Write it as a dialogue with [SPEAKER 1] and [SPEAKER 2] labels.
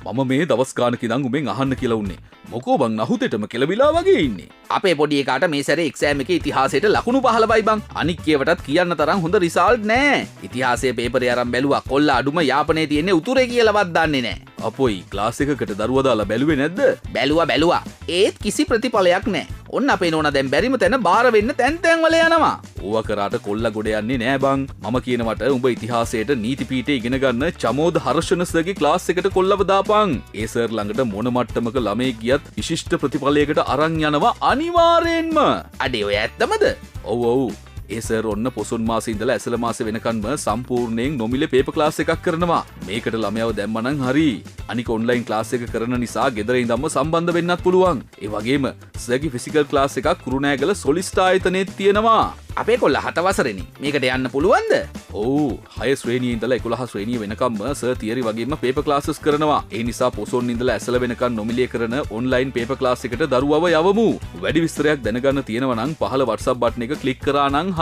[SPEAKER 1] මම මේ දවස් ගානක ඉඳන් උඹෙන් අහන්න කියලා උන්නේ. මොකෝ බං නහුතෙටම කෙලවිලා වගේ ඉන්නේ.
[SPEAKER 2] අපේ පොඩි එකාට මේ සැරේ එක්සෑම් එකේ ඉතිහාසයට ලකුණු 15යි බං. අනික් ඒවටත් කියන්න තරම් හොඳ රිසල්ට් නෑ. ඉතිහාසයේ පේපරේ අරන් බැලුවා කොල්ල අඩුම යාපනයේ තියෙන්නේ උතුරේ කියලාවත් දන්නේ නෑ.
[SPEAKER 1] අපොයි ක්ලාස් එකකට දරුවා දාලා බැලුවේ නැද්ද?
[SPEAKER 2] බැලුවා. ඒත් කිසි ප්‍රතිඵලයක් නෑ. ඔන්න අපේ නෝනා දැන් බැරිම තැන බාර වෙන්න තැන් වල යනවා.
[SPEAKER 1] ඕවා කරාට කොල්ල ගොඩ යන්නේ නෑ බං. මම කියනවට උඹ ඉතිහාසයට නීති පීඨේ ඉගෙන ගන්න චමෝද හර්ෂණ සර්ගේ ක්ලාස් එකට කොල්ලව දාපන්. ඒ සර් ළඟට මොන මට්ටමක ළමයෙක් ගියත් විශිෂ්ට ප්‍රතිඵලයකට අරන් යනවා අනිවාර්යෙන්ම.
[SPEAKER 2] අඩේ ඔය ඇත්තමද?
[SPEAKER 1] ඔව්. ඒ සර් ඔන්න පොසොන් මාසේ ඉඳලා ඇසළ මාසේ වෙනකන්ම සම්පූර්ණයෙන් නොමිලේ පේපර් ක්ලාස් එකක් කරනවා. මේකට ළමයව දැම්මනම් හරි. අනික ඔන්ලයින් ක්ලාස් එක කරන නිසා ගෙදර ඉඳන්ම සම්බන්ධ වෙන්නත් පුළුවන්. ඒ වගේම සර්ගේ ෆිසිකල් ක්ලාස් එකක් කුරුණෑගල සොලිස්ට් ආයතනයේ තියෙනවා.
[SPEAKER 2] අපේ කොල්ල 7 වසරේනේ. මේකට යන්න පුළුවන්ද?
[SPEAKER 1] ඔව් 6 ශ්‍රේණියේ ඉඳලා 11 ශ්‍රේණිය වෙනකම්ම සර් තියරි වගේම පේපර් ක්ලාසස් කරනවා. ඒ නිසා පොසොන් ඉඳලා ඇසළ වෙනකන් නොමිලේ කරන ඔන්ලයින් පේපර් ක්ලාස් එකට දරුවව යවමු. වැඩි විස්තරයක් දැනගන්න තියෙනවා නම් පහළ WhatsApp බටන් එක ක්ලික් කරා නම්